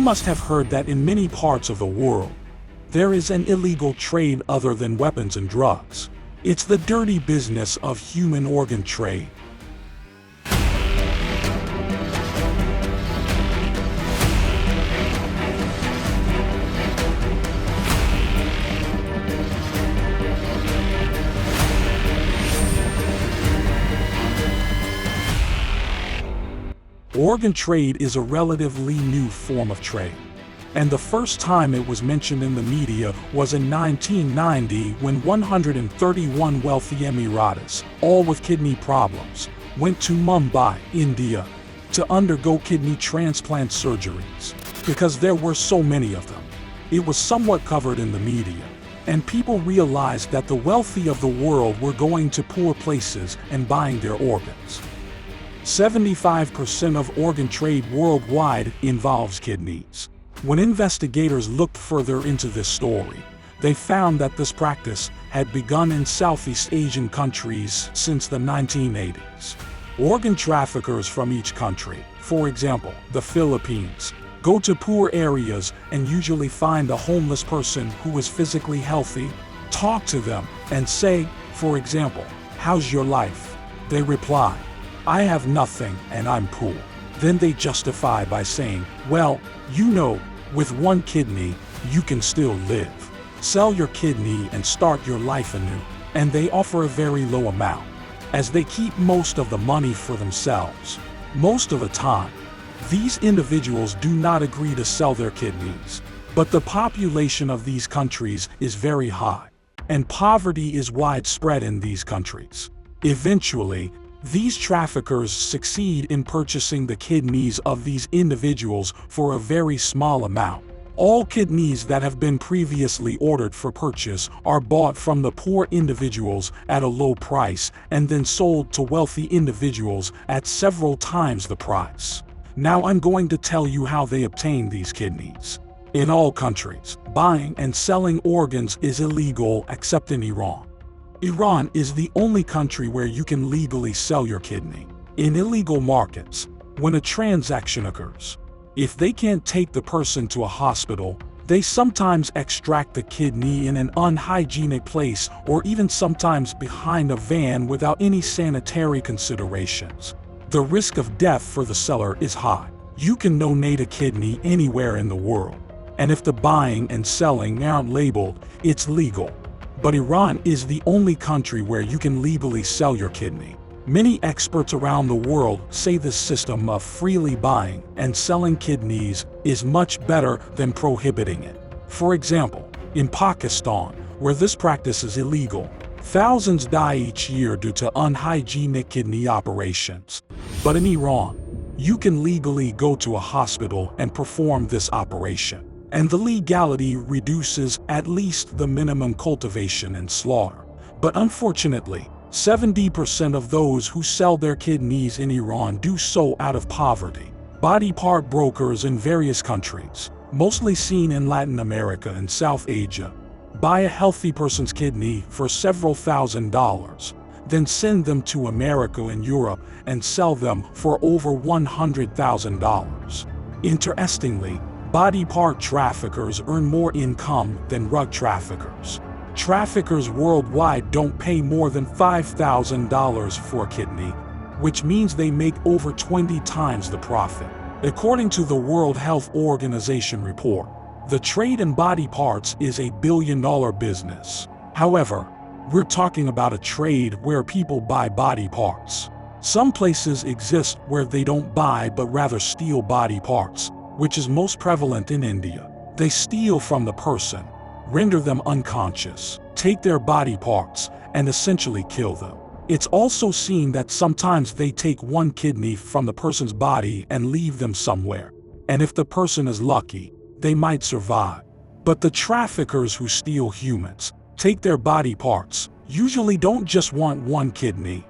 must have heard that in many parts of the world, there is an illegal trade other than weapons and drugs. It's the dirty business of human organ trade. Organ trade is a relatively new form of trade, and the first time it was mentioned in the media was in 1990 when 131 wealthy Emiratis, all with kidney problems, went to Mumbai, India, to undergo kidney transplant surgeries, because there were so many of them. It was somewhat covered in the media, and people realized that the wealthy of the world were going to poor places and buying their organs. 75% of organ trade worldwide involves kidneys. When investigators looked further into this story, they found that this practice had begun in Southeast Asian countries since the 1980s. Organ traffickers from each country, for example, the Philippines, go to poor areas and usually find a homeless person who is physically healthy, talk to them, and say, for example, "How's your life?" They reply, "I have nothing and I'm poor." Then they justify by saying, "Well, you know, with one kidney, you can still live. Sell your kidney and start your life anew." And they offer a very low amount, as they keep most of the money for themselves. Most of the time, these individuals do not agree to sell their kidneys, but the population of these countries is very high, and poverty is widespread in these countries. Eventually, these traffickers succeed in purchasing the kidneys of these individuals for a very small amount. All kidneys that have been previously ordered for purchase are bought from the poor individuals at a low price and then sold to wealthy individuals at several times the price. Now I'm going to tell you how they obtain these kidneys. In all countries, buying and selling organs is illegal except in Iran. Iran is the only country where you can legally sell your kidney. In illegal markets, when a transaction occurs, if they can't take the person to a hospital, they sometimes extract the kidney in an unhygienic place or even sometimes behind a van without any sanitary considerations. The risk of death for the seller is high. You can donate a kidney anywhere in the world, and if the buying and selling aren't labeled, it's legal. But Iran is the only country where you can legally sell your kidney. Many experts around the world say this system of freely buying and selling kidneys is much better than prohibiting it. For example, in Pakistan, where this practice is illegal, thousands die each year due to unhygienic kidney operations. But in Iran, you can legally go to a hospital and perform this operation, and the legality reduces at least the minimum cultivation and slaughter. But unfortunately, 70% of those who sell their kidneys in Iran do so out of poverty. Body part brokers in various countries, mostly seen in Latin America and South Asia, buy a healthy person's kidney for several $1,000s, then send them to America and Europe and sell them for over $100,000. Interestingly, body part traffickers earn more income than drug traffickers. Traffickers worldwide don't pay more than $5,000 for a kidney, which means they make over 20 times the profit. According to the World Health Organization report, the trade in body parts is a billion-dollar business. However, we're talking about a trade where people buy body parts. Some places exist where they don't buy but rather steal body parts, which is most prevalent in India. They steal from the person, render them unconscious, take their body parts, and essentially kill them. It's also seen that sometimes they take one kidney from the person's body and leave them somewhere. And if the person is lucky, they might survive. But the traffickers who steal humans, take their body parts, usually don't just want one kidney.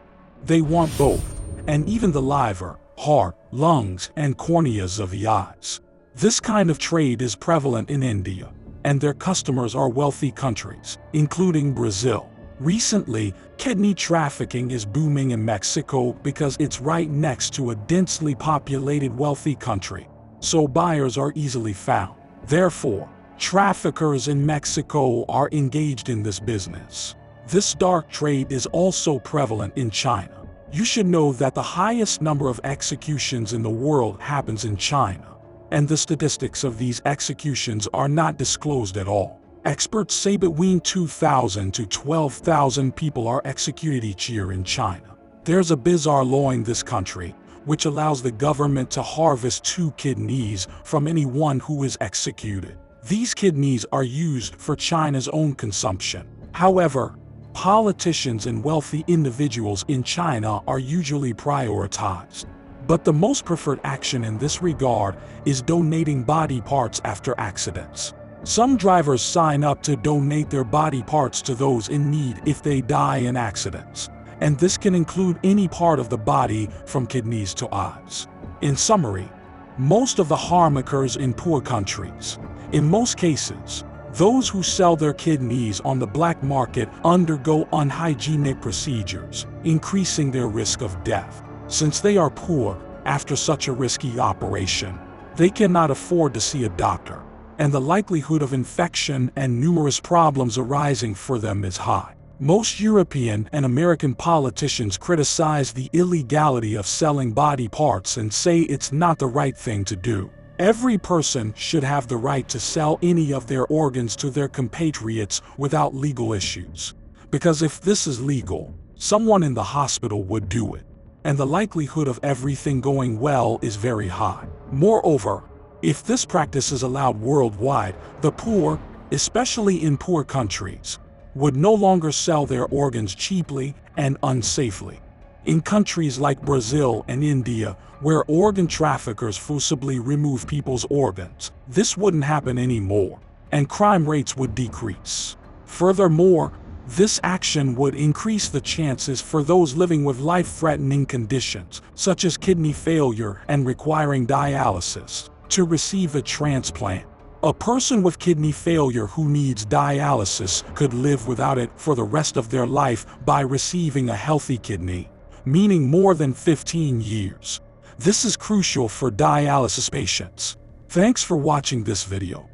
They want both, and even the liver, heart, lungs, and corneas of the eyes. This kind of trade is prevalent in India, and their customers are wealthy countries, including Brazil. Recently, kidney trafficking is booming in Mexico because it's right next to a densely populated wealthy country. so buyers are easily found. Therefore, traffickers in Mexico are engaged in this business. This dark trade is also prevalent in China. You should know that the highest number of executions in the world happens in China, and the statistics of these executions are not disclosed at all. Experts say between 2,000 to 12,000 people are executed each year in China. There's a bizarre law in this country which allows the government to harvest 2 kidneys from anyone who is executed. These kidneys are used for China's own consumption. However, politicians and wealthy individuals in China are usually prioritized. But the most preferred action in this regard is donating body parts after accidents. Some drivers sign up to donate their body parts to those in need if they die in accidents, and this can include any part of the body from kidneys to eyes. In summary, most of the harm occurs in poor countries. In most cases, those who sell their kidneys on the black market undergo unhygienic procedures, increasing their risk of death. Since they are poor, after such a risky operation, they cannot afford to see a doctor, and the likelihood of infection and numerous problems arising for them is high. Most European and American politicians criticize the illegality of selling body parts and say it's not the right thing to do. Every person should have the right to sell any of their organs to their compatriots without legal issues. Because if this is legal, someone in the hospital would do it, and the likelihood of everything going well is very high. Moreover, if this practice is allowed worldwide, the poor, especially in poor countries, would no longer sell their organs cheaply and unsafely. In countries like Brazil and India, where organ traffickers forcibly remove people's organs, this wouldn't happen anymore, and crime rates would decrease. Furthermore, this action would increase the chances for those living with life-threatening conditions, such as kidney failure and requiring dialysis, to receive a transplant. A person with kidney failure who needs dialysis could live without it for the rest of their life by receiving a healthy kidney, meaning more than 15 years. This is crucial for dialysis patients. Thanks for watching this video.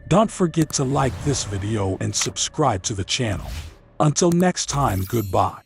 Don't forget to like this video and subscribe to the channel. Until next time, goodbye.